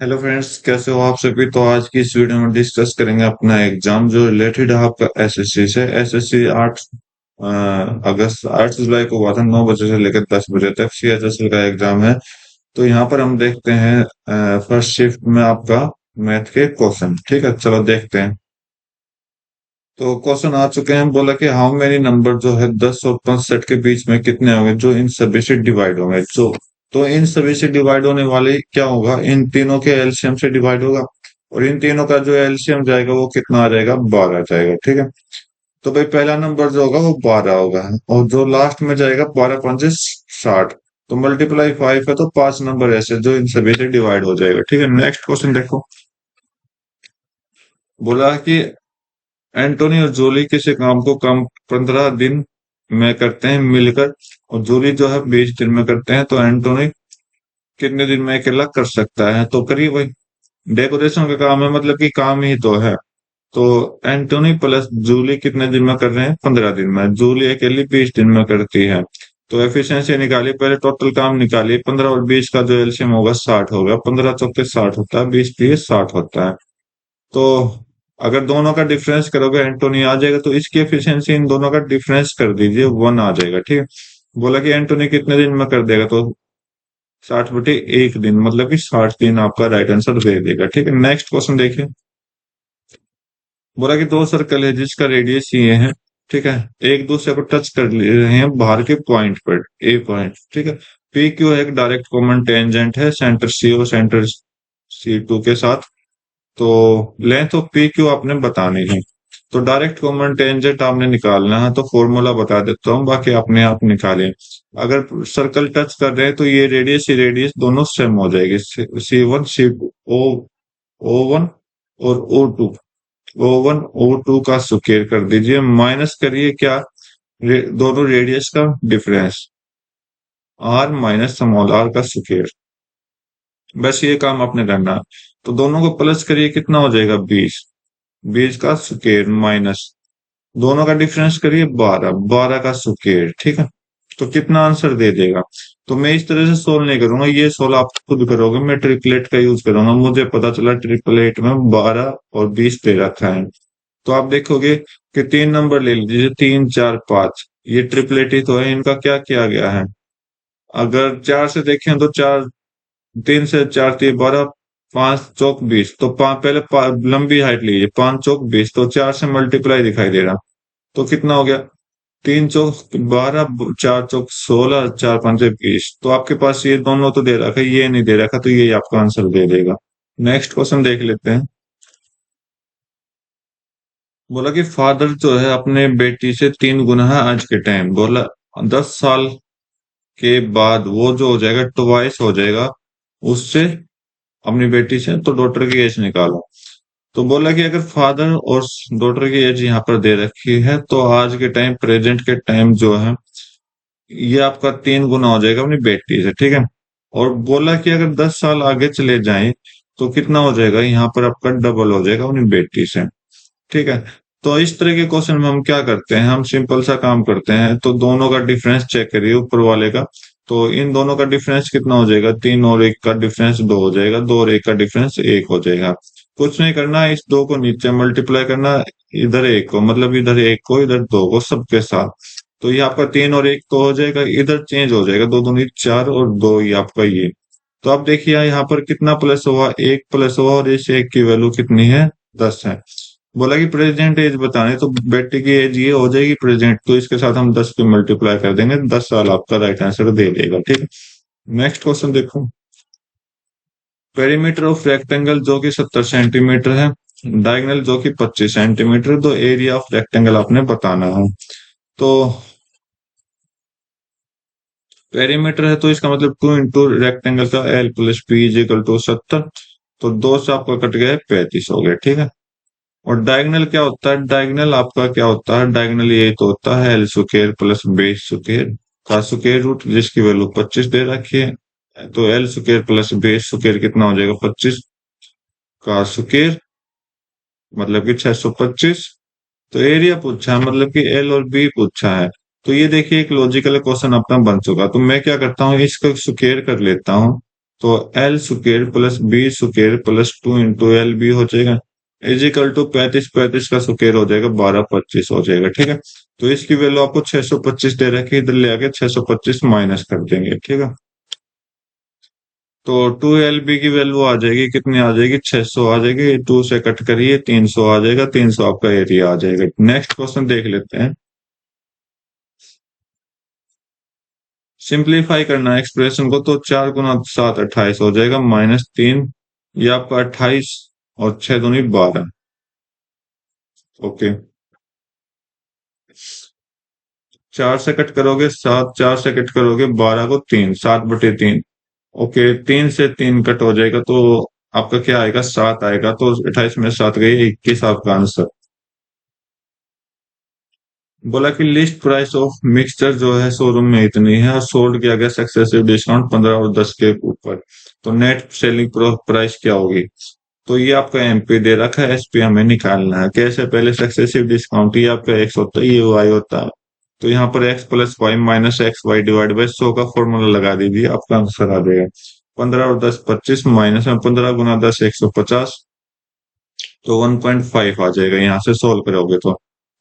Hello friends, कैसे हो आप सभी। तो आज की इस वीडियो में डिस्कस करेंगे अपना एग्जाम जो रिलेटेड है आपका एसएससी से। एसएससी 8 जुलाई को हुआ था, 9 बजे से लेकर 10 बजे तक सीएचएसएल का एग्जाम है। तो यहाँ पर हम देखते हैं फर्स्ट शिफ्ट में आपका मैथ के क्वेश्चन। ठीक है, चलो देखते हैं। तो क्वेश्चन आ चुके हैं। बोला कि हाउ मेनी नंबर जो है 10 और 65 के बीच में कितने होंगे जो इन सभी से डिवाइड होंगे। तो इन सभी से डिवाइड होने वाले क्या होगा, इन तीनों के एलसीएम से डिवाइड होगा। और इन तीनों का जो एलसीएम जाएगा वो कितना आ जाएगा, 12 जाएगा। ठीक है। तो भाई पहला नंबर जो होगा वो 12 होगा, और जो लास्ट में जाएगा 12 5 60। तो मल्टीप्लाई 5 है, तो 5 नंबर ऐसे जो इन सभी से डिवाइड हो जाएगा। ठीक है, नेक्स्ट क्वेश्चन देखो। बोला कि एंटोनी और जूली किसी काम को कम 15 दिन में करते हैं मिलकर, और जूली जो है 20 दिन में करते हैं। तो एंटोनी कितने दिन में अकेला कर सकता है। तो करिए भाई, डेकोरेशन का काम है, मतलब कि काम ही तो है। तो एंटोनी प्लस जूली कितने दिन में कर रहे हैं, 15 दिन में। जूली अकेली 20 दिन में करती है। तो एफिशिएंसी निकालिए, पहले टोटल काम निकालिए। 15 और 20 का जो एलसीएम होगा 60 होगा। 15 चौके 60 होता है, 20 3 60 होता है। तो अगर दोनों का डिफरेंस करोगे एंटोनी आ जाएगा, तो इसकी एफिशिएंसी इन दोनों का डिफरेंस कर दीजिए, 1 आ जाएगा। ठीक है। बोला कि एंटोनी कितने दिन में कर देगा, तो 60/1 दिन, मतलब कि 60 दिन आपका राइट आंसर दे देगा। ठीक है, नेक्स्ट क्वेश्चन देखिए। बोला कि दो सर्कल है जिसका रेडियस ये है। ठीक है, एक दूसरे को टच कर ले रहे हैं बाहर के पॉइंट पर, ए पॉइंट। ठीक है। पी क्यू एक डायरेक्ट कॉमन टेंजेंट है सेंटर सी और सेंटर C2 के साथ। तो लेंथ ऑफ पी क्यू आपने बतानी है। तो डायरेक्ट कॉमन टेंजेंट आपने निकालना है, तो फॉर्मूला बता देता हूँ, बाकी अपने आप निकालें। अगर सर्कल टच कर रहे हैं तो ये रेडियस ही रेडियस दोनों सेम हो जाएगी। C1 C2 O1 और O1 O2 का स्क्वायर कर दीजिए, माइनस करिए क्या, दोनों रेडियस का difference, r minus small r का स्क्वायर। बस ये काम आपने करना है। तो दोनों को प्लस करिए, कितना हो जाएगा, 20। 20 का स्क्वायर माइनस दोनों का डिफरेंस करिए, 12। 12 का स्क्वायर। ठीक है। तो कितना आंसर दे देगा। तो मैं इस तरह से सोल्व नहीं करूंगा, ये सोल्व आप खुद करोगे। मैं ट्रिपलेट का यूज करूंगा। मुझे पता चला ट्रिपलेट में 12 और 20 दे रखा है। तो आप देखोगे कि 3 नंबर ले लीजिए, 3 4 5। ये ट्रिपलेट ही तो है, इनका क्या किया गया है। अगर 4 से देखें तो 4, 3 से 4 3 12, 5 चौक 20। तो पहले लंबी हाइट लीजिए, 5 चौक 20। तो 4 से मल्टीप्लाई दिखाई दे रहा। तो कितना हो गया, 3 चौक 12, 4 चौक 16, 4 5 20। तो आपके पास ये दोनों तो दे रखा है, ये नहीं दे रखा, तो ये आपका आंसर दे देगा। नेक्स्ट क्वेश्चन देख लेते हैं। बोला कि फादर जो है अपने बेटी से 3 गुना है आज के टाइम। बोला 10 साल के बाद वो जो हो जाएगा, ट्वाइस हो जाएगा उससे, अपनी बेटी से। तो डॉटर की एज निकालो। तो बोला कि अगर फादर और डॉटर की एज यहाँ पर दे रखी है, तो आज के टाइम, प्रेजेंट के टाइम जो है, ये आपका 3 गुना हो जाएगा अपनी बेटी से। ठीक है। और बोला कि अगर 10 साल आगे चले जाएं तो कितना हो जाएगा, यहाँ पर आपका डबल हो जाएगा अपनी बेटी से। ठीक है। तो इस तरह के क्वेश्चन में हम क्या करते हैं, हम सिंपल सा काम करते हैं। तो दोनों का डिफरेंस चेक करिए, ऊपर वाले का। तो इन दोनों का डिफरेंस कितना हो जाएगा, 3 और 1 का डिफरेंस 2 हो जाएगा, 2 और 1 का डिफरेंस 1 हो जाएगा। कुछ नहीं करना, इस 2 को नीचे मल्टीप्लाई करना, इधर 1 को, मतलब इधर 1 को, इधर 2 को, सबके साथ। तो ये आपका 3 और 1 तो हो जाएगा, इधर चेंज हो जाएगा, 2 दूनी 4 और 2 ये आपका ये। तो आप देखिए यहाँ पर कितना प्लस हुआ, 1 प्लस हुआ, और इस 1 की वैल्यू कितनी है, 10 है। बोला कि प्रेजेंट एज बताने, तो बेटे की एज ये हो जाएगी प्रेजेंट, तो इसके साथ हम 10 पे मल्टीप्लाई कर देंगे, 10 साल आपका राइट आंसर दे देगा। ठीक है। नेक्स्ट क्वेश्चन देखो। पेरीमीटर ऑफ रेक्टेंगल जो कि 70 सेंटीमीटर है, डायगोनल जो कि 25 सेंटीमीटर। तो एरिया ऑफ रेक्टेंगल आपने बताना है। तो पेरीमीटर है, तो इसका मतलब 2 इंटू रेक्टेंगल का l plus p is equal to 70। तो 2 से आपका कट गया, 35 हो गया। ठीक है। और डायगोनल क्या होता है, डायगोनल आपका क्या होता है, डायगोनल ये तो होता है L square plus base square का स्क्वायर रूट, जिसकी वैल्यू 25 दे रखी है। तो L square plus base square कितना हो जाएगा, 25 का स्क्वायर, मतलब कि 625। तो एरिया पूछा है, मतलब कि एल और बी पूछा है। तो ये देखिए एक लॉजिकल क्वेश्चन अपना बन चुका। तो मैं क्या करता हूँ, इसका स्क्वायर कर लेता हूँ। तो l square plus b square plus 2 into l b हो जाएगा, इजिकल टू 35 का स्क्वेयर हो जाएगा, 1225 हो जाएगा। ठीक है, तो इसकी वैल्यू आपको 625 दे रखी है, इधर ले आके 625 माइनस कर देंगे। ठीक है, तो 2 एल बी की वैल्यू आ जाएगी, कितनी आ जाएगी, 600 आ जाएगी। 2 से कट करिए, 300 आ जाएगा, 300 आपका एरिया आ जाएगा। नेक्स्ट क्वेश्चन देख लेते हैं। सिंप्लीफाई करना है एक्सप्रेशन को, तो 4 गुना 7 28 हो जाएगा, -3, ये आपका 28 और 6 दूनी 12। ओके, 4 से कट करोगे 7, 4 से कट करोगे 12 को 3, 7/3। ओके, 3 से 3 कट हो जाएगा, तो आपका क्या आएगा, 7 आएगा। तो 28 में 7 गई, 21 आपका आंसर। बोला कि लिस्ट प्राइस ऑफ मिक्सचर जो है शोरूम में इतनी है, और सोल्ड किया गया सक्सेसिव डिस्काउंट 15 और 10 के ऊपर, तो नेट सेलिंग प्राइस क्या होगी। तो ये आपका एमपी दे रखा है, एसपी हमें निकालना है। कैसे, पहले सक्सेसिव डिस्काउंट ही आपका एक्स होता है, ये वाई होता है, तो यहाँ पर x plus y minus x y divide by 100 का फॉर्मूला लगा दीजिए, आपका आंसर आ जाएगा। 15 और 10 25, माइनस में 15 गुना 10 150, तो 1.5 आ जाएगा, यहाँ से सोल्व करोगे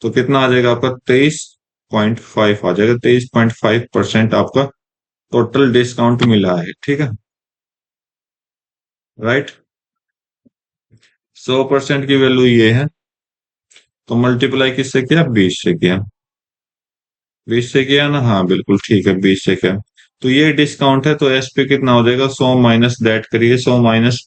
तो कितना आ जाएगा आपका, 23.5 आ जाएगा। 23.5% आपका टोटल डिस्काउंट मिला है। ठीक है, राइट। 100% की वैल्यू ये है, तो मल्टीप्लाई किससे किया, 20 से किया। 20 से किया ना, हाँ बिल्कुल ठीक है, 20 से किया। तो ये डिस्काउंट है, तो एसपी कितना हो जाएगा, 100 माइनस दैट करिए, 100 माइनस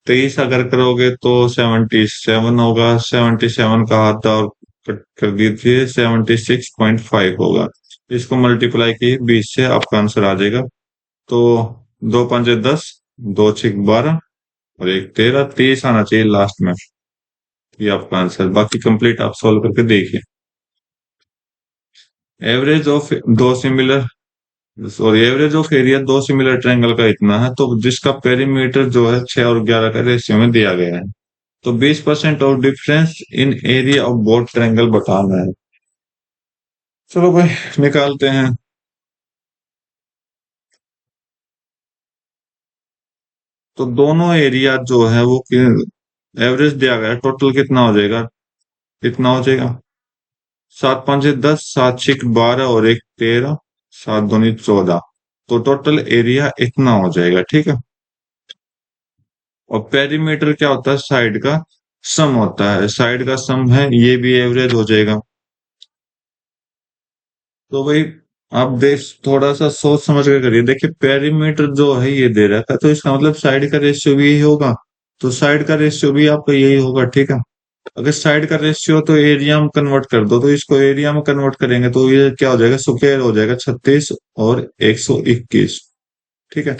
23 अगर करोगे तो 77 होगा, 77 का आधा और कट कर दीजिए, 76.5 होगा। इसको मल्टीप्लाई किए 20 से, आपका आंसर आ जाएगा। तो 2 5 10, 2 6 12 और 1 13, 30 आना चाहिए लास्ट में। ये आपका आंसर, बाकी कंप्लीट आप सॉल्व करके देखिए। एवरेज ऑफ दो similar sorry average of area दो सिमिलर ट्रायंगल का इतना है, तो जिसका पेरीमीटर जो है 6 और 11 का रेशियो में दिया गया है, तो 20% of difference in area of both triangle बताना है। चलो भाई, निकालते हैं। तो दोनों एरिया जो है वो एवरेज दिया गया है, टोटल कितना हो जाएगा, कितना हो जाएगा, 7 5 10, 7 6 12 और 1 13, 7 दूनी 14, तो टोटल एरिया इतना हो जाएगा। ठीक है, और पेरीमीटर क्या होता है, साइड का सम होता है, साइड का सम है, ये भी एवरेज हो जाएगा। तो भाई आप देख, थोड़ा सा सोच समझ के करिए। देखिए पेरीमीटर जो है ये दे रखा है, तो इसका मतलब साइड का रेशियो भी यही होगा, तो साइड का रेशियो भी आपका यही होगा। ठीक है, अगर साइड का रेशियो तो एरिया में कन्वर्ट कर दो, तो इसको एरिया में कन्वर्ट करेंगे तो ये क्या हो जाएगा, स्क्वायर हो जाएगा, 36 और 121। ठीक है,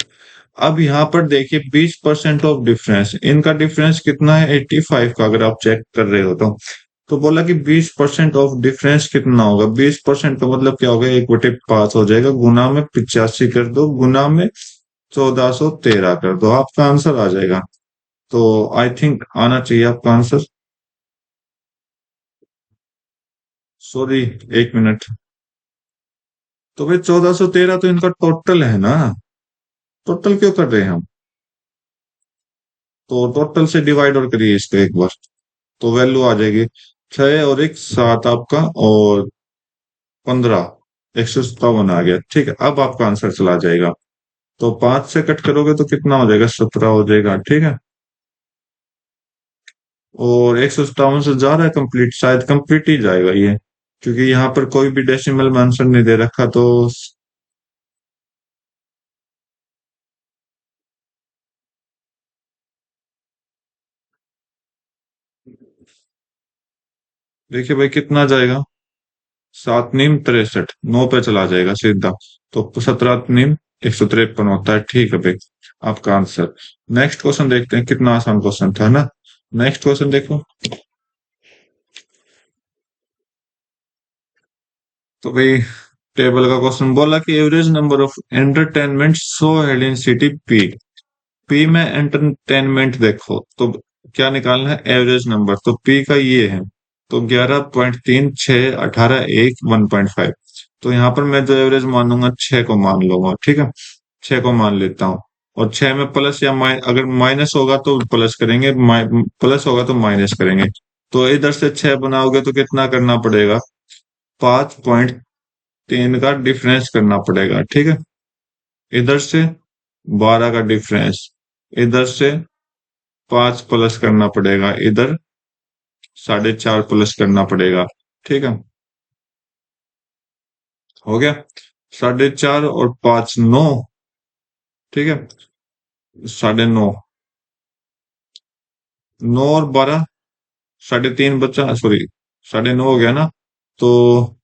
अब यहाँ पर देखिए 20% ऑफ डिफरेंस, इनका डिफरेंस कितना है, 85 का, अगर आप चेक कर रहे हो तो बोला कि 20% ऑफ डिफरेंस कितना होगा। 20% का मतलब क्या होगा, 1/5 हो जाएगा, गुना में 85 कर दो, गुना में 1413 कर दो, आपका आंसर आ जाएगा। तो आई थिंक आना चाहिए आपका आंसर। Sorry, 1 minute. तो भाई 1413 तो इनका टोटल है ना, टोटल क्यों कर रहे हैं हम, तो टोटल से डिवाइड और करिए इसको एक बार, तो वैल्यू आ जाएगी 6 और 1 7 आपका, और 15, 157 आ गया। ठीक है, अब आपका आंसर चला जाएगा, तो 5 से कट करोगे तो कितना हो जाएगा, 17 हो जाएगा। ठीक है, और 157 से जा रहा है कंप्लीट, शायद कंप्लीट ही जाएगा ये, क्योंकि यहाँ पर कोई भी डेसिमल मेंशन नहीं दे रखा, तो देखिए भाई कितना जाएगा, 7 नीम 63, 9 पे चला जाएगा सीधा, तो 17 नीम 153 होता है। ठीक है भाई, आपका आंसर। नेक्स्ट क्वेश्चन देखते हैं, कितना आसान क्वेश्चन था ना। नेक्स्ट क्वेश्चन देखो। तो भाई टेबल का क्वेश्चन बोला कि average number of entertainment show held in city P, P में एंटरटेनमेंट देखो, तो क्या निकालना है, एवरेज नंबर, तो पी का ये है, तो 11.3 6 18 1 1.5, तो यहाँ पर मैं जो एवरेज मानूंगा 6 को मान लूंगा। ठीक है, 6 को मान लेता हूँ, और 6 में प्लस या अगर माइनस होगा तो प्लस करेंगे, प्लस होगा तो माइनस करेंगे। तो इधर से 6 बनाओगे तो कितना करना पड़ेगा? 5.3 का डिफरेंस करना पड़ेगा, ठीक है। इधर से 12 का डिफरेंस, इधर से 5 प्लस करना पड़ेगा, इधर 4.5 प्लस करना पड़ेगा, ठीक है। हो गया। 4.5 और 5 9, ठीक है। 9.5, 9 और 12, 3.5 बचा, सॉरी 9.5 हो गया ना। तो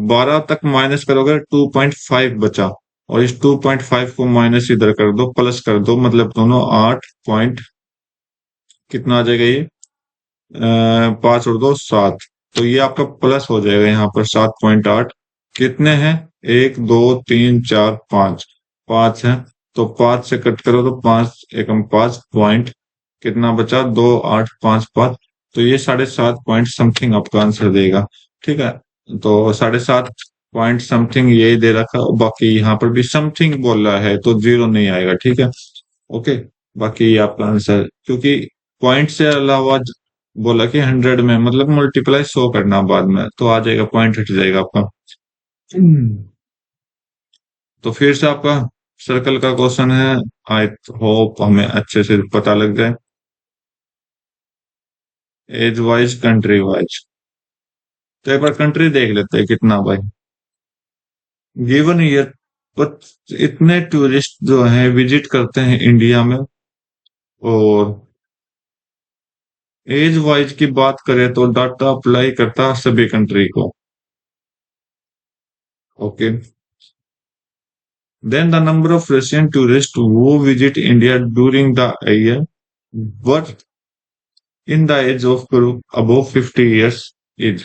12 तक माइनस करोगे 2.5 बचा, और इस 2.5 को माइनस इधर कर दो, प्लस कर दो, मतलब दोनों 8 पॉइंट, कितना आ जाएगा ये? 5 और 2 7। तो ये आपका प्लस हो जाएगा यहाँ पर 7.8। कितने हैं? 1 2 3 4 5, 5 है। तो 5 से कट करो तो 5 एकम 5 पॉइंट, कितना बचा? 2 8 5 5। तो ये 7.5 पॉइंट समथिंग आपका आंसर देगा, ठीक है। तो 7.5 पॉइंट समथिंग यही दे रखा, बाकी यहाँ पर भी समथिंग बोल रहा है तो जीरो नहीं आएगा, ठीक है। ओके। बाकी ये आपका आंसर, क्योंकि पॉइंट से अलावा बोला कि 100 में मतलब मल्टीप्लाई 100 करना बाद में, तो आ जाएगा, पॉइंट हट जाएगा आपका। तो फिर से आपका सर्कल का क्वेश्चन है। आई होप हमें अच्छे से पता लग जाए। एज वाइज, कंट्री वाइज, तो एक बार कंट्री देख लेते हैं कितना भाई। गिवन ईयर, बट इतने टूरिस्ट जो हैं विजिट करते हैं इंडिया में। और एज वाइज की बात करें तो डाटा अप्लाई करता है सभी कंट्री को। Okay. Then the number of Russian tourists who visit India during the year but in the age of group above 50 years is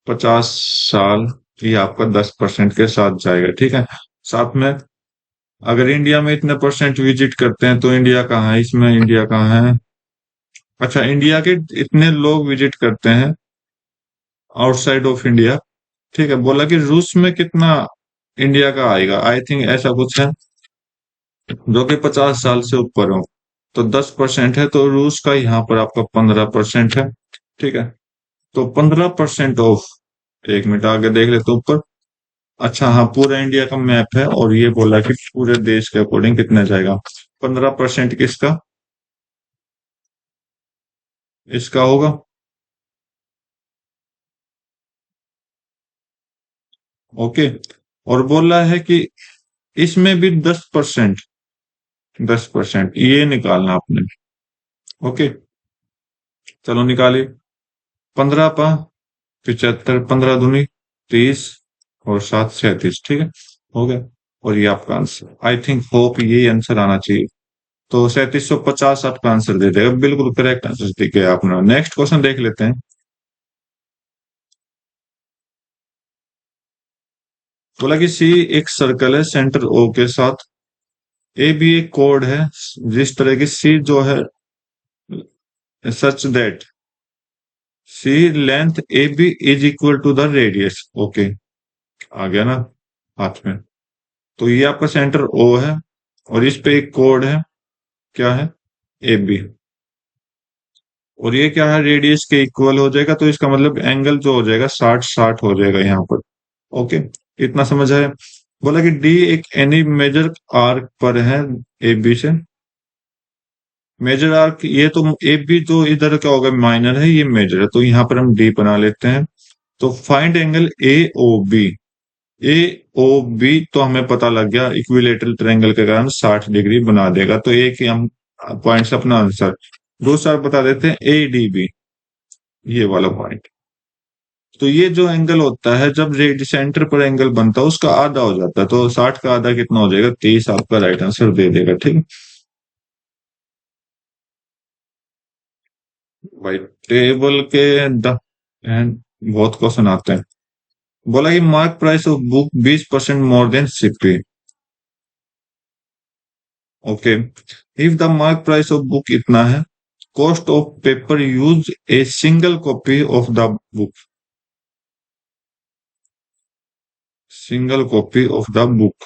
50 साल। ये आपका 10% के साथ जाएगा, ठीक है। साथ में अगर इंडिया में इतने परसेंट विजिट करते हैं तो इंडिया कहाँ है इसमें? इंडिया कहाँ है? अच्छा, इंडिया के इतने लोग विजिट करते हैं आउटसाइड ऑफ इंडिया, ठीक है। बोला कि रूस में कितना इंडिया का आएगा, आई थिंक ऐसा कुछ है, जो कि 50 साल से ऊपर हो। तो 10% है, तो रूस का यहाँ पर आपका 15% है, ठीक है। तो 15% ऑफ, एक मिनट आगे देख लेते हैं ऊपर। अच्छा हाँ, पूरा इंडिया का मैप है और ये बोला कि पूरे देश के अकॉर्डिंग कितना जाएगा। 15% किसका? इसका होगा। ओके। और बोला है कि इसमें भी 10%, 10% ये निकालना आपने। ओके, चलो निकालिए। 15 × 75, 15 दूनी 30, और 7 37, ठीक है। हो गया। और ये आपका आंसर, आई थिंक होप ये आंसर आना चाहिए। तो 3750 आपका आंसर दे देगा, बिल्कुल करेक्ट आंसर दिया है आपने। नेक्स्ट क्वेश्चन देख लेते हैं। बोला कि सी एक सर्कल है सेंटर ओ के साथ, ए भी एक कोड है, जिस तरह की सी जो है such that C length A B is equal to the radius. Okay, आ गया ना हाथ में। तो ये आपका सेंटर ओ है और इस पे एक कोड है, क्या है? A b. और ये क्या है? रेडियस के इक्वल हो जाएगा, तो इसका मतलब एंगल जो हो जाएगा 60 60 हो जाएगा यहाँ पर। ओके, इतना समझ आया। बोला कि डी एक एनी मेजर आर्क पर है ए बी से। मेजर आर्क, ये तो ए बी जो इधर क्या होगा, माइनर है, ये मेजर है, तो यहाँ पर हम डी बना लेते हैं। तो find angle a o b. A o b तो हमें पता लग गया, इक्विलेटरल ट्रायंगल के कारण 60 डिग्री बना देगा, तो एक ही हम पॉइंट अपना आंसर। दूसरा बता देते हैं ए डी बी, ये वाला पॉइंट। तो ये जो एंगल होता है जब रेड सेंटर पर एंगल बनता है उसका आधा हो जाता है, तो 60 का आधा कितना हो जाएगा? 30 आपका राइट आंसर दे देगा, ठीक है भाई। टेबल के द एंड बहुत क्वेश्चन आते हैं। बोला कि mark price of book 20% more than shipping. Okay, if the mark price of book इतना है, cost of paper use a single copy of the book, single copy of the book.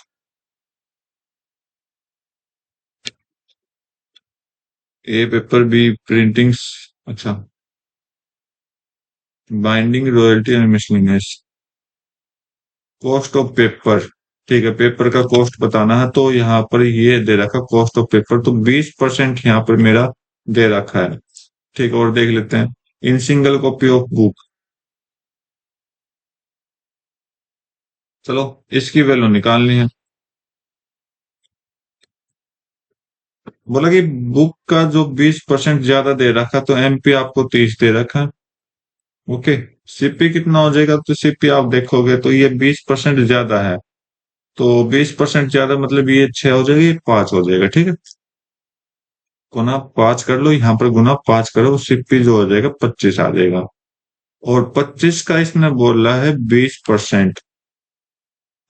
A paper b printing. अच्छा, binding royalty and miscellaneous, cost of paper. ठीक है, paper का cost बताना है तो यहाँ पर ये दे रखा कॉस्ट ऑफ पेपर, तो 20% यहाँ पर मेरा दे रखा है। ठीक है, और देख लेते हैं in single copy of book. चलो, इसकी वैल्यू निकालनी है। बोला कि बुक का जो 20% ज्यादा दे रखा, तो एमपी आपको 30 दे रखा है। ओके, सीपी कितना हो जाएगा, तो सीपी आप देखोगे तो ये 20% ज्यादा है। तो 20% ज्यादा मतलब ये 6 हो जाएगा, ये 5 हो जाएगा। ठीक है, गुना 5 कर लो, यहाँ पर गुना 5 करो, सीपी जो हो जाएगा 25 आ जाएगा। और 25 का इसने बोला है 20%।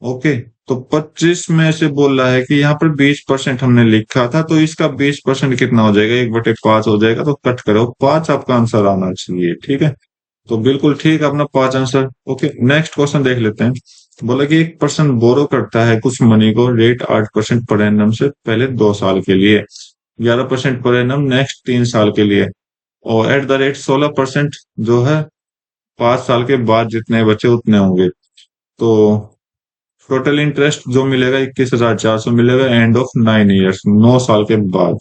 ओके, तो 25 में से बोल रहा है कि यहाँ पर 20% हमने लिखा था, तो इसका 20% कितना हो जाएगा, 1/5 हो जाएगा। तो कट करो, 5 आपका आंसर आना चाहिए। ठीक है, तो बिल्कुल ठीक, अपना 5 आंसर। ओके, नेक्स्ट क्वेश्चन देख लेते हैं। बोला कि एक पर्सन बोरो करता है कुछ मनी को रेट 8% पर एनम से पहले 2 साल के लिए, 11% पर एनम नेक्स्ट 3 साल के लिए, और एट द रेट 16% जो है 5 साल के बाद जितने बचे उतने होंगे। तो टोटल इंटरेस्ट जो मिलेगा 21,400 मिलेगा एंड ऑफ 9 ईयर्स, 9 साल के बाद।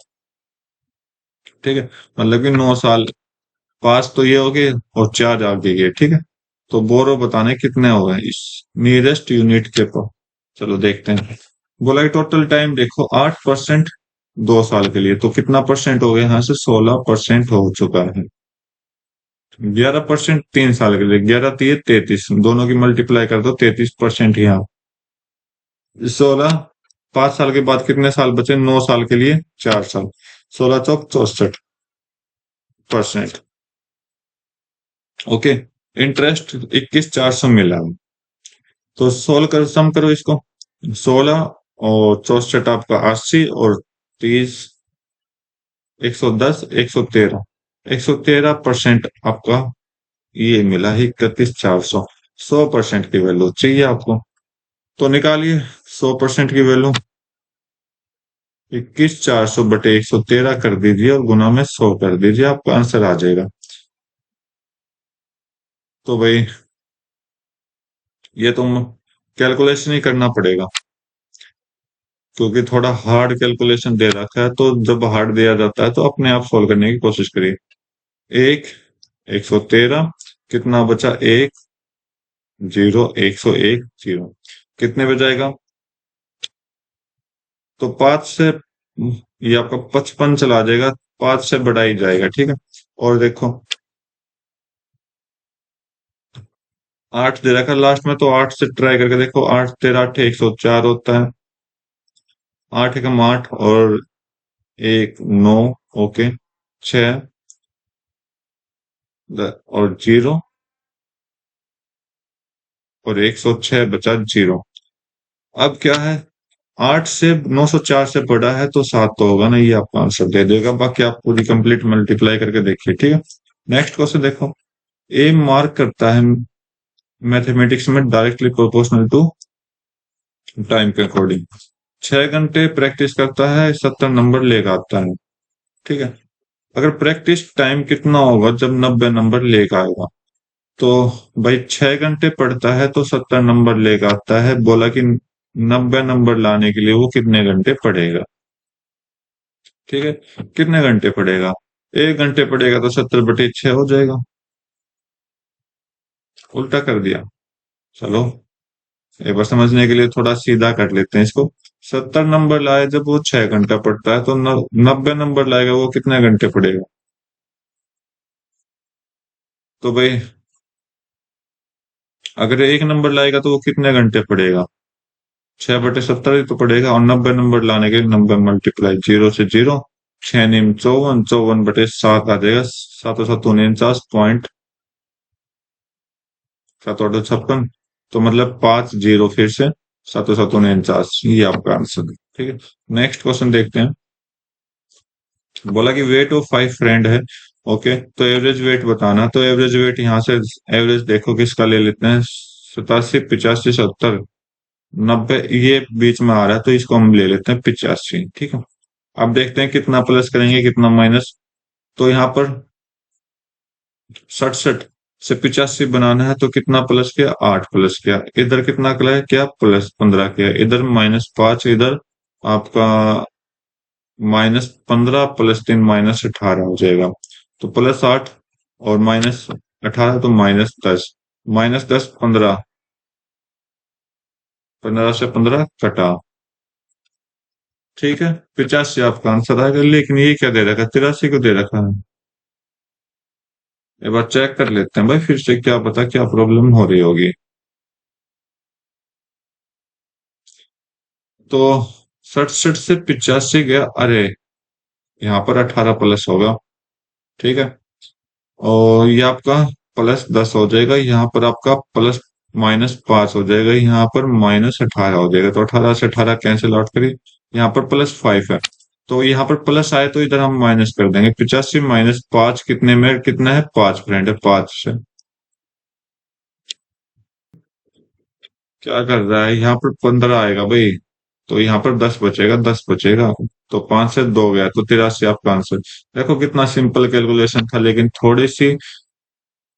ठीक है, मतलब कि 9 साल, 5 तो ये हो गए और 4 आगे गए। ठीक है, तो बोरो बताने कितने हो गए इस नियरेस्ट यूनिट के पर। चलो देखते हैं। बोला कि टोटल टाइम देखो, 8% 2 साल के लिए, तो कितना परसेंट हो गया यहाँ से, 16% हो चुका है। 11% 3 साल के लिए, 11 3 33, दोनों की मल्टीप्लाई कर दो, 33% यहाँ। 16, 5 साल के बाद कितने साल बचे, 9 साल के लिए 4 साल, 16 चौक 64%। ओके, इंटरेस्ट 21,400 मिला, तो सोल्व कर, सम करो इसको। 16 और 64 आपका 80, और 30, 110, 113% आपका ये मिला है, 31,400। 100% की वैल्यू चाहिए आपको, तो निकालिए 100% की वैल्यू। 21,400/113 कर दीजिए और गुना में 100 कर दीजिए, आपका आंसर आ जाएगा। तो भाई ये तुम कैलकुलेशन ही करना पड़ेगा, क्योंकि थोड़ा हार्ड कैलकुलेशन दे रखा है, तो जब हार्ड दिया जाता है तो अपने आप सोल्व करने की कोशिश करिए। एक, 113, कितना बचा, एक, जीरो, 101, जीरो, कितने बजाएगा, तो 5 से ये आपका 55 चला जाएगा, 5 से बढ़ा ही जाएगा। ठीक है, और देखो 8 दे रखा लास्ट में, तो 8 से ट्राई करके देखो, 8 तेरह 8 104 होता है, 8 एकम 8 और 1 9। ओके, 6 और जीरो, और 106 बचा जीरो। अब क्या है, 8 से 904 से बड़ा है तो 7 तो होगा ना, ये आपका आंसर दे देगा। बाकी आप पूरी कंप्लीट मल्टीप्लाई करके देखिए। ठीक है, नेक्स्ट क्वेश्चन देखो। ए मार्क करता है मैथमेटिक्स में डायरेक्टली प्रोपोर्शनल टू टाइम के अकॉर्डिंग, 6 घंटे प्रैक्टिस करता है, 70 नंबर लेकर आता है। ठीक है, अगर प्रैक्टिस टाइम कितना होगा जब 90 नंबर लेकर आएगा, तो भाई 6 घंटे पढ़ता है तो 70 नंबर लेकर आता है। बोला कि 90 नंबर लाने के लिए वो कितने घंटे पढ़ेगा। ठीक है, कितने घंटे पढ़ेगा, 1 घंटे पढ़ेगा तो 70/6 हो जाएगा। उल्टा कर दिया। चलो, एक बार समझने के लिए थोड़ा सीधा कर लेते हैं इसको। 70 नंबर लाए जब वो 6 घंटा पढ़ता है, तो 90 नंबर लाएगा वो कितने घंटे पढ़ेगा। तो भाई अगर 1 नंबर लाएगा तो वो कितने घंटे पढ़ेगा, 6/70 ही तो पढ़ेगा। और 90 नंबर लाने के लिए 90 मल्टीप्लाई, जीरो से जीरो, 6 नीम 54, 54/7 आ जाएगा, 7 7 49.7 तो मतलब 5 जीरो फिर से, 7 7 49, ये आपका आंसर है। ठीक है, नेक्स्ट क्वेश्चन देखते हैं। बोला कि वेट ऑफ 5 फ्रेंड है। ओके, तो एवरेज वेट बताना, तो एवरेज वेट यहाँ से एवरेज देखो किसका ले लेते हैं, 87, 85, 70, 90, ये बीच में आ रहा है तो इसको हम ले लेते हैं 85। ठीक है, अब देखते हैं कितना प्लस करेंगे कितना माइनस। तो यहाँ पर 67 से 85 बनाना है तो कितना प्लस किया, 8 प्लस किया, इधर कितना किया, प्लस 15 किया, इधर -5, इधर आपका -15 +3 -18 हो जाएगा। तो +8 और -18 तो -10, -10 15, 15 से 15 कटा। ठीक है, 85 आपका आंसर आएगा। लेकिन ये क्या दे रखा है, 83 को दे रखा है। एक बार चेक कर लेते हैं भाई फिर से, क्या पता क्या प्रॉब्लम हो रही होगी। तो 67 से 85 गया, अरे यहाँ पर 18 प्लस होगा। ठीक है, और ये आपका +10 हो जाएगा, यहाँ पर आपका +-5 हो जाएगा, यहाँ पर -18 हो जाएगा। तो 18 से 18 कैंसिल आउट करिए, यहाँ पर +5 है। तो यहाँ पर प्लस आए तो इधर हम माइनस कर देंगे। 85 -5 कितने में कितना है, 5 फ्रेंड है, 5 से क्या कर रहा है, यहाँ पर 15 आएगा भाई। तो यहाँ पर 10 बचेगा, 10 बचेगा। तो 5 से 2 गया तो 83 आपका आंसर। देखो कितना सिंपल कैलकुलेशन था, लेकिन थोड़ी सी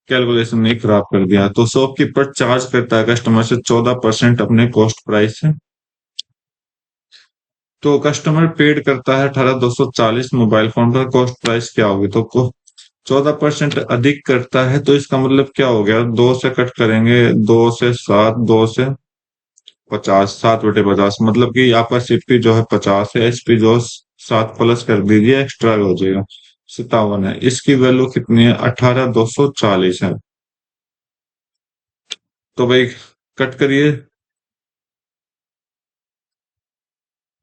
कैलकुलेशन नहीं खराब कर दिया। तो शॉपकीपर चार्ज करता है कस्टमर से 14% अपने कॉस्ट प्राइस से। तो कस्टमर पेड करता है 18,240 मोबाइल फोन पर, कॉस्ट प्राइस क्या होगी। तो 14% अधिक करता है तो इसका मतलब क्या हो गया, 2 से कट करेंगे, 2 से 7, 2 से 50, 7/50, मतलब कि आपका सीपी जो है 50 है, एचपी जो 7 प्लस कर दीजिए, एक्स्ट्रा हो जाएगा 57 है। इसकी वैल्यू कितनी है, 18,240 है। तो भाई कट करिए,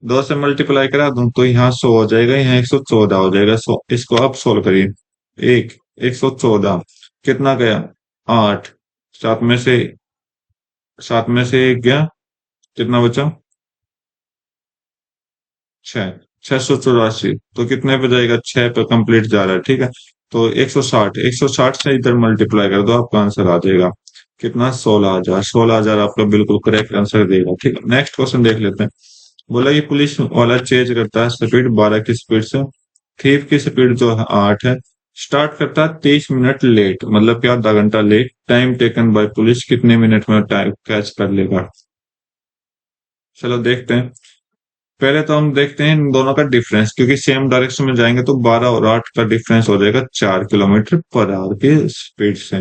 2 से मल्टीप्लाई करा दूं तो यहाँ 100 हो जाएगा, यहाँ 114 हो जाएगा। 100, इसको आप सोल्व करिए। एक 114 कितना गया, 8, सात में से सात में से एक गया, कितना बचा, 6, 684। तो कितने पे जाएगा, 6 पे कंप्लीट जा रहा है। ठीक है, तो 160, 160 से इधर मल्टीप्लाई कर दो, आपका आंसर आ जाएगा कितना, 16,000। 16,000 आपका बिल्कुल करेक्ट आंसर देगा। ठीक है, नेक्स्ट क्वेश्चन देख लेते हैं। बोला कि पुलिस वाला चेंज करता है स्पीड 12 की स्पीड से, थीफ की स्पीड जो है 8 है, स्टार्ट करता है 23 मिनट लेट, मतलब कि आधा घंटा late, time taken by police कितने मिनट में टाइम कैच कर लेगा। चलो देखते हैं। पहले तो हम देखते हैं इन दोनों का डिफरेंस, क्योंकि सेम डायरेक्शन में जाएंगे तो 12 और 8 का डिफरेंस हो जाएगा 4 किलोमीटर पर आवर की स्पीड से।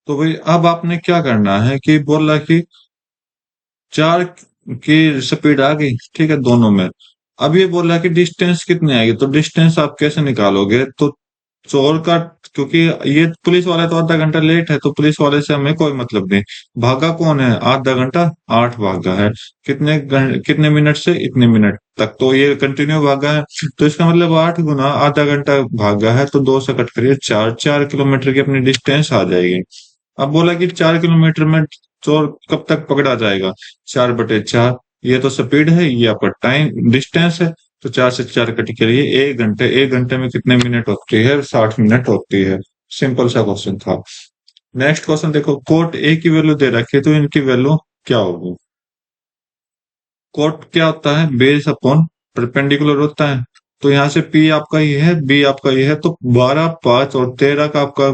तो भाई अब आपने क्या करना है कि बोला कि 4 की स्पीड आ गई, ठीक है दोनों में। अब ये बोला कि डिस्टेंस कितनी आएगी, तो डिस्टेंस आप कैसे निकालोगे। तो चोर का, क्योंकि ये पुलिस वाला तो आधा घंटा लेट है, तो पुलिस वाले से हमें कोई मतलब नहीं। भागा कौन है, आधा घंटा, 8 भागा है। कितने मिनट से इतने मिनट तक, तो ये कंटिन्यू भागा है। तो इसका मतलब 8 गुना आधा घंटा भागा है, तो 2 से कट करिए, 4 किलोमीटर की अपनी डिस्टेंस आ जाएगी। अब बोला कि 4 किलोमीटर में चोर कब तक पकड़ा जाएगा, 4/4। ये तो स्पीड है, ये आपका टाइम डिस्टेंस है। तो 4 से 4 कट के लिए 1 घंटे, 1 घंटे में कितने मिनट होती है, 60 मिनट होती है। सिंपल सा क्वेश्चन था। नेक्स्ट क्वेश्चन देखो, कोट ए की वैल्यू दे रखी है तो इनकी वैल्यू क्या होगी। कोट क्या होता है, बेस अपॉन परपेंडिकुलर होता है। तो यहाँ से पी आपका ये है, बी आपका ये है, तो 12, 5 और 13 का आपका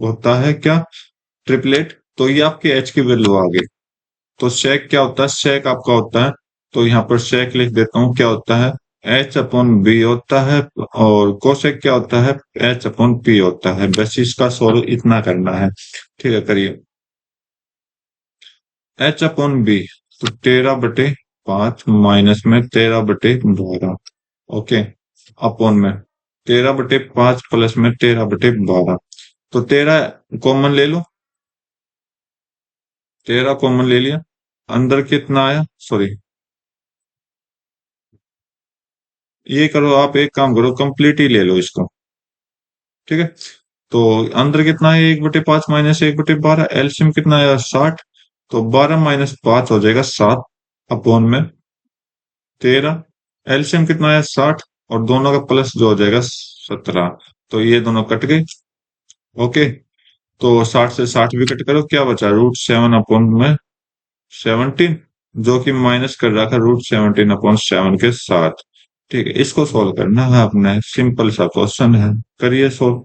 होता है क्या, ट्रिपलेट। तो ये आपके एच की वैल्यू आ गई। तो शेक क्या होता है, शेक आपका होता है, तो यहाँ पर शेक लिख देता हूँ, क्या होता है, H/B होता है। और कोसेक क्या होता है, H/P होता है। बस इसका सोल्व इतना करना है। ठीक है, करिए। H/B, तो 13/5 माइनस में 13/12, ओके, अपॉन में 13/5 प्लस में 13/12। तो 13 कॉमन ले लो, 13 कॉमन ले लिया, अंदर कितना आया, सॉरी, ये करो आप, एक काम करो, कंप्लीट ही ले लो इसको। ठीक है, तो अंदर कितना है, 1/5 माइनस 1/12, एलसीएम कितना आया, 60। तो 12 -5 हो जाएगा 7, अपॉन में 13, एलसीएम कितना आया, 60, और दोनों का प्लस जो हो जाएगा 17। तो ये दोनों कट गए, ओके। तो 60 से 60 भी कट करो, क्या बचा, √7 अपॉन में 17। जो कि माइनस कर रखा √17/7 के साथ। ठीक है, इसको सोल्व करना है आपने, सिंपल सा क्वेश्चन है, करिए सोल्व।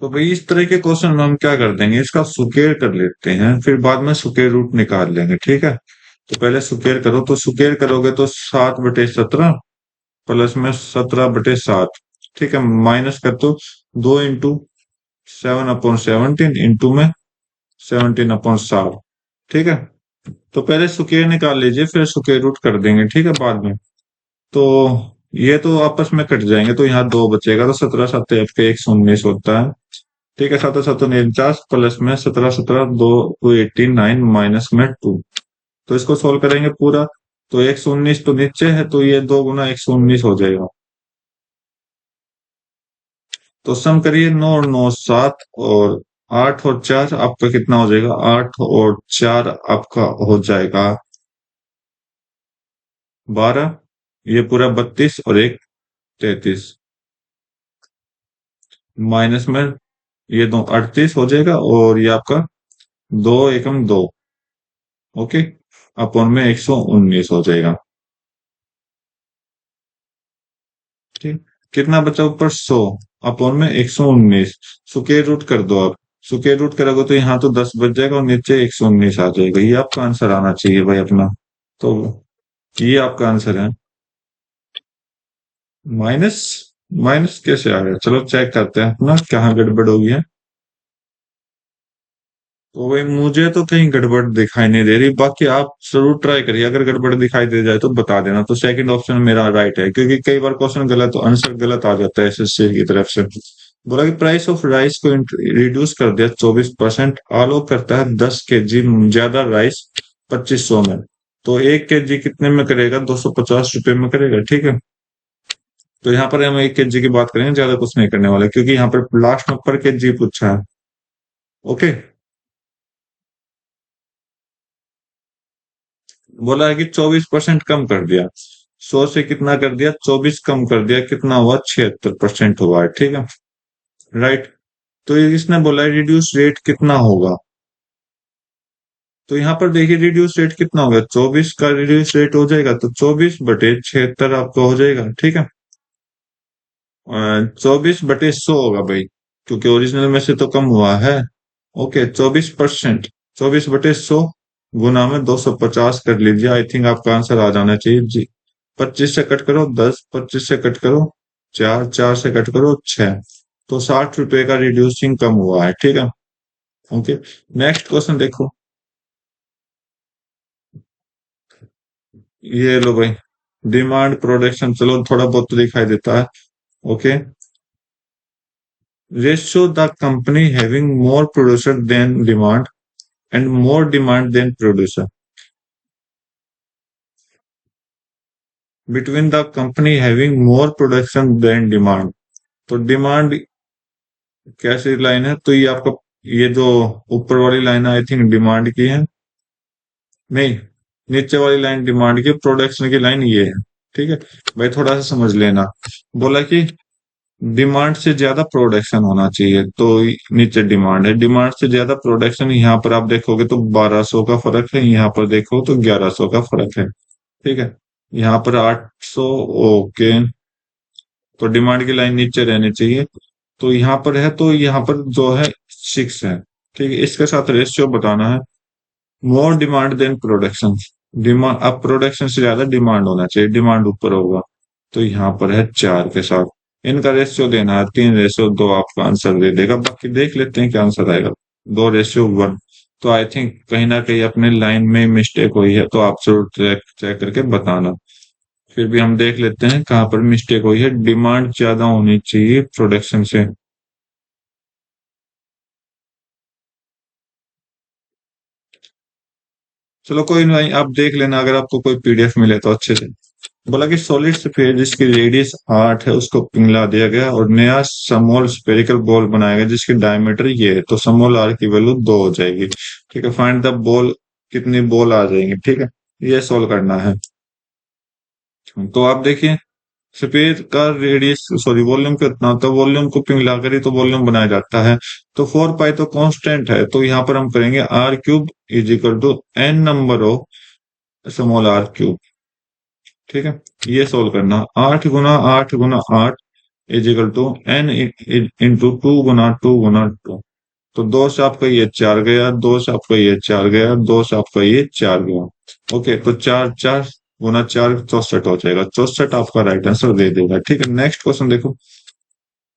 तो भाई इस तरह के क्वेश्चन में हम क्या कर देंगे, इसका सुकेर कर लेते हैं, फिर बाद में सुकेर रूट निकाल लेंगे, ठीक है। तो पहले सुकेर करो, तो सुकेर करोगे तो 7/17 प्लस में 17/7, ठीक है, माइनस कर तो 2 × 7/17 इंटू में 17/7, ठीक है। तो पहले सुकेर निकाल लीजिए, फिर सुकेर रूट कर देंगे, ठीक है, बाद में। तो ये तो आपस में कट जाएंगे, तो यहाँ 2 बचेगा, तो 17 × 7 आपके 119 होता है, ठीक है। 7 × 7 = 49 प्लस में 17 17 2 2 18 9 माइनस में 2। तो इसको सोल्व करेंगे पूरा, तो 119 तो नीचे है, तो ये 2 × 119 हो जाएगा। तो सम करिए, 9 और 9 7, और 8 और 4 आपका कितना हो जाएगा, 8 और 4 आपका हो जाएगा 12, ये पूरा 32 और एक 33, माइनस में ये दो 38 हो जाएगा, और ये आपका 2 एकम 2, ओके, अपॉन में 119 हो जाएगा, ठीक। कितना बचा ऊपर, 100, अपॉन में 119, सुकेर रूट कर दो आप। सुकेर रूट करोगे तो यहाँ तो 10 बच जाएगा, और नीचे 119 आ जाएगा, ये आपका आंसर आना चाहिए भाई अपना। तो ये आपका आंसर है। माइनस, माइनस कैसे आ गया, चलो चेक करते हैं अपना कहाँ गड़बड़ हो गई है। तो भाई मुझे तो कहीं गड़बड़ दिखाई नहीं दे रही, बाकी आप जरूर ट्राई करिए, अगर गड़बड़ दिखाई दे जाए तो बता देना। तो सेकंड ऑप्शन मेरा राइट है, क्योंकि कई बार क्वेश्चन गलत, आंसर गलत आ जाता है एसएससी की तरफ से। बोला कि प्राइस ऑफ राइस को रिड्यूस कर दिया 24%, आलो करता है 10 kg ज्यादा राइस 2500 में, तो 1 kg कितने में करेगा, 250 रुपए में करेगा, ठीक है। तो यहाँ पर हम 1 kg की बात करेंगे, ज्यादा कुछ नहीं करने वाले, क्योंकि यहाँ पर लास्ट में पर केजी पूछा है, ओके। बोला है कि 24% कम कर दिया, 100 से कितना कर दिया, 24 कम कर दिया, कितना हुआ, 76% हुआ है, ठीक है, राइट। तो ये इसने बोला है रिड्यूस रेट कितना होगा, तो यहाँ पर देखिए रिड्यूस रेट कितना होगा, 24 का रिड्यूस रेट हो जाएगा, तो 24/76 आपका हो जाएगा, ठीक है। 24/100 होगा भाई, क्योंकि ओरिजिनल में से तो कम हुआ है, ओके। 24%, 24/100 गुना में 250 कर लीजिए, आई थिंक आपका आंसर आ जाना चाहिए जी। 25 से कट करो 10, 25 से कट करो 4, 4 से कट करो 6, तो 60 रुपए का रिड्यूसिंग कम हुआ है, ठीक है, ओके। नेक्स्ट क्वेश्चन देखो, ये लो भाई, डिमांड प्रोडक्शन, चलो थोड़ा बहुत तो दिखाई देता है, okay. Ratio the company having more producer than demand and more demand than producer, between the company having more production than demand. तो डिमांड कैसी लाइन है, तो ये आपका, ये जो ऊपर वाली लाइन आई थिंक डिमांड की है, नहीं, नीचे वाली लाइन डिमांड की, प्रोडक्शन की लाइन ये है, ठीक है। भाई थोड़ा सा समझ लेना, बोला कि डिमांड से ज्यादा प्रोडक्शन होना चाहिए, तो नीचे डिमांड है, डिमांड से ज्यादा प्रोडक्शन, यहाँ पर आप देखोगे तो 1200 का फर्क है, यहाँ पर देखो तो 1100 का फर्क है, ठीक है। यहाँ पर 800, ओके। तो डिमांड की लाइन नीचे रहनी चाहिए, तो यहाँ पर है, तो यहाँ पर जो है 6 है, ठीक है। इसके साथ रेशियो बताना है, more demand than production, demand, अब प्रोडक्शन से ज्यादा डिमांड होना चाहिए, डिमांड ऊपर होगा, तो यहाँ पर है 4 के साथ। इनका रेशियो देना है 3/2, आपका आंसर दे देगा, बाकी देख लेते हैं क्या आंसर आएगा। 2/1, तो आई थिंक कहीं ना कहीं अपने लाइन में मिस्टेक हुई है, तो आप जरूर चेक चेक करके बताना। फिर भी हम देख लेते हैं कहाँ पर मिस्टेक हुई है, डिमांड ज्यादा होनी चाहिए प्रोडक्शन से। चलो कोई नहीं, आप देख लेना, अगर आपको कोई पीडीएफ मिले तो अच्छे से। बोला कि सॉलिड स्फीयर जिसकी रेडियस 8 है उसको पिघला दिया गया, और नया समोल स्फेरिकल बॉल बनाया गया जिसकी डायमीटर ये है, तो समोल आर की वैल्यू 2 हो जाएगी, ठीक है। फाइंड द बॉल, कितनी बॉल आ जाएंगी, ठीक है, ये सोल्व करना है। तो आप देखिए, स्फीयर का रेडियस, सॉरी वॉल्यूम कितना होता है, वॉल्यूम को पिघला कर ही तो वॉल्यूम बनाया जाता है। तो 4 पाई तो कांस्टेंट है, तो यहाँ पर हम करेंगे r cube is equal to n number of small r cube. ठीक है, ये सोल्व करना। 8 गुना 8 गुना 8 is equal to n into 2 गुना 2 गुना 2। तो दो से आपका ये 4 गया, दो से आपका ये 4 गया, दो से आपका ये 4 गया। ओके, तो 4 4 गुना 4 64 हो जाएगा। 64 आपका राइट आंसर दे देगा। ठीक है, नेक्स्ट क्वेश्चन देखो।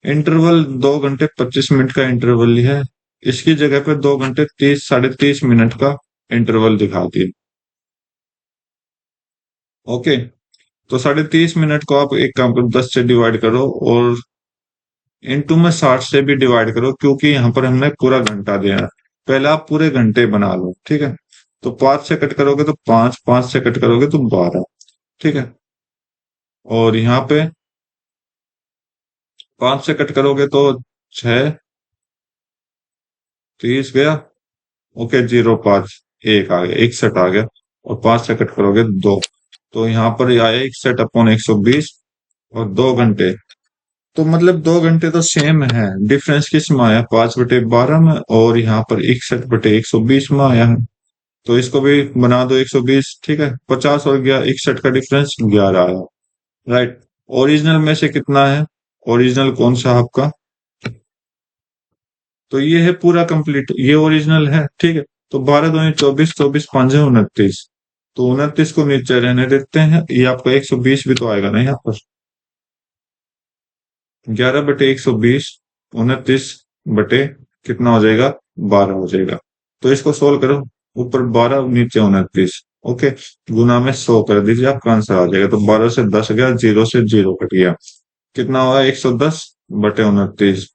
इंटरवल 2 घंटे 25 मिनट का इंटरवल लिया है, इसकी जगह पे 2 घंटे 30 साढ़े 30 मिनट का इंटरवल दिखा दिए। ओके, तो 30 मिनट को आप एक काम करो, 10 से डिवाइड करो और इनटू में 60 से भी डिवाइड करो, क्योंकि यहाँ पर हमने पूरा घंटा दिया है। पहले आप पूरे घंटे बना लो। ठीक है, तो 5 से कट करोगे तो 5, 5 से कट करोगे तो 12। ठीक है, और यहाँ पे 5 से कट करोगे तो 6, 30 गया। ओके, 0 5 1 आ गया, 61 आ गया। और 5 से कट करोगे 2, तो यहाँ पर ये आया 61/120। और 2 घंटे, तो मतलब 2 घंटे तो सेम है, डिफरेंस किस में आया, 5/12 में, और यहाँ पर 61/120 में आया है। तो इसको भी बना दो 120। ठीक है, 50 और 61 का डिफरेंस 11 आया। राइट, ओरिजिनल में से कितना है, ओरिजिनल कौन सा आपका, तो ये है पूरा कंप्लीट, ये ओरिजिनल है। ठीक है, तो 12 दूनी 24, 24 5 29। तो 29 को नीचे रहने देते हैं, ये आपका 120 भी तो आएगा ना यहाँ पर। 11/120, 29 कितना हो जाएगा, 12 हो जाएगा। तो इसको सोल्व करो, ऊपर 12 नीचे 29। ओके, गुना में 100 कर दीजिए, आपका आंसर आ जाएगा। तो 12 से 10 गया, 0 से 0 कट गया, कितना होगा, 110/29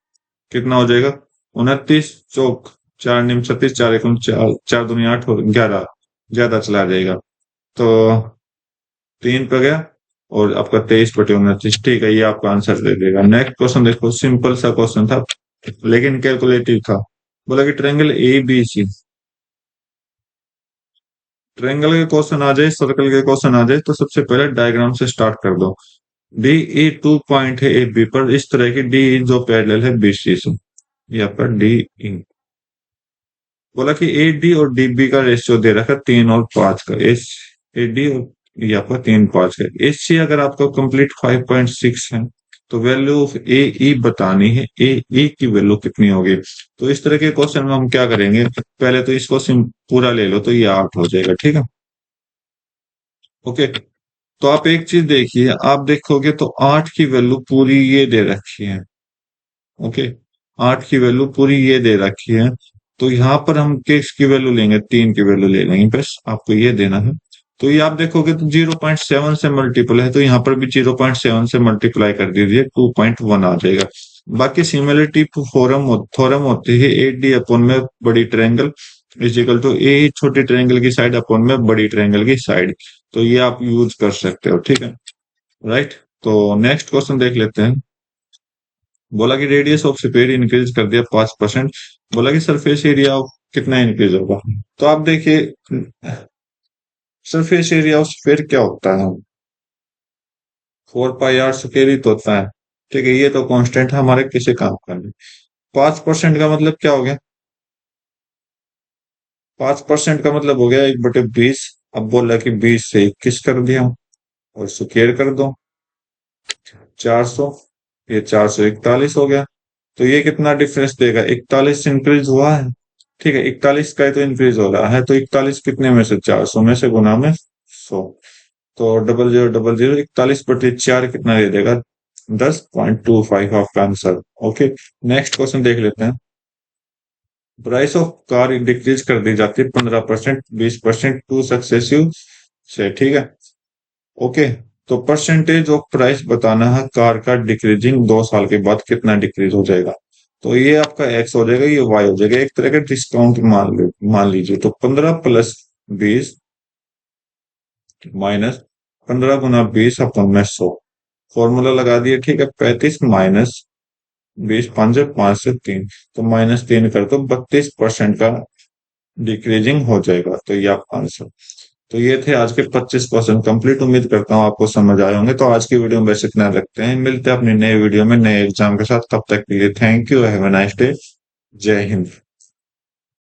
कितना हो जाएगा, 29 चौक 4 निम 36, 4 1 4, 4 दूनी 8 और 11 ज्यादा चला जाएगा। तो 3 पे गया, और आपका 23/29। ठीक है, ये आपका आंसर दे देगा। नेक्स्ट क्वेश्चन देखो, सिंपल सा क्वेश्चन था लेकिन कैलकुलेटिव था। बोला कि triangle a b c, triangle के क्वेश्चन आ जाए, सर्कल के क्वेश्चन आ जाए, तो सबसे पहले डायग्राम से स्टार्ट कर दो। डी ई 2 पॉइंट है ए बी पर, इस तरह की डी जो पैरेलल है बी सी से, ये आपका डी ई। बोला कि ए डी और डी बी का रेशियो दे रखा 3 और 5 का, एस ए डी और ये आपका 3 5 का। एस सी अगर आपका कंप्लीट 5.6 है, तो वैल्यू ऑफ ए ई बतानी है, ए ई की वैल्यू कितनी होगी। तो इस तरह के क्वेश्चन में हम क्या करेंगे, पहले तो इसको पूरा ले लो, तो ये 8 हो जाएगा। ठीक है, ओके। तो आप एक चीज देखिए, आप देखोगे तो 8 की वैल्यू पूरी ये दे रखी है। ओके, 8 की वैल्यू पूरी ये दे रखी है। तो यहाँ पर हम किस की वैल्यू लेंगे, 3 की वैल्यू ले लेंगे, बस आपको ये देना है। तो ये आप देखोगे तो 0.7 से मल्टीपल है, तो यहाँ पर भी 0.7 से मल्टीप्लाई कर दीजिए, 2.1 आ जाएगा। बाकी सिमिलरिटी थोरम होती है, ए डी अपॉन में बड़ी ट्रायंगल इज इक्वल टू ए छोटी ट्रायंगल की साइड अपॉन में बड़ी ट्रायंगल की साइड। तो ये आप यूज कर सकते हो। ठीक है, राइट। तो नेक्स्ट क्वेश्चन देख लेते हैं। बोला कि रेडियस ऑफ स्फीयर इंक्रीज कर दिया 5%। बोला कि सरफेस एरिया ऑफ कितना इंक्रीज होगा। तो आप देखिए, सरफेस एरिया ऑफ स्फीयर क्या होता है, 4 पाई आर स्क्वायर ही तो होता है। ठीक है, ये तो कांस्टेंट है हमारे किसी काम का नहीं। 5% का मतलब क्या हो गया, 5% का मतलब हो गया 1/20। अब बोला कि 20 से 21 कर दिया और स्क्वायर कर दो, 400, ये 441 हो गया। तो ये कितना डिफरेंस देगा, 41 इंक्रीज हुआ है। ठीक है, 41 का ही तो इंक्रीज हो रहा है, तो 41 कितने में से, 400 में से गुना में 100। तो 0000 41/4 कितना दे देगा, 10.25 आपका आंसर। ओके, नेक्स्ट क्वेश्चन देख लेते हैं। प्राइस ऑफ कार डिक्रीज कर दी जाती है 15%, 20%, टू सक्सेसिव से। ठीक है, ओके। तो परसेंटेज ऑफ प्राइस बताना है कार का डिक्रीजिंग 2 साल के बाद कितना डिक्रीज हो जाएगा। तो ये आपका एक्स हो जाएगा, ये वाई हो जाएगा, एक तरह का डिस्काउंट मान लीजिए। तो 15 + 20 माइनस 15 × 20/100, फॉर्मूला लगा दिए। ठीक है, 35 माइनस 20, 5 5 से 3, तो -3 कर दो, 32% का डिक्रीजिंग हो जाएगा। तो ये आपका आंसर। तो ये थे आज के 25% कंप्लीट। उम्मीद करता हूँ आपको समझ आए होंगे। तो आज की वीडियो में बस इतना रखते हैं, मिलते हैं अपनी नए वीडियो में नए एग्जाम के साथ। तब तक के लिए thank you, have a nice day, जय हिंद।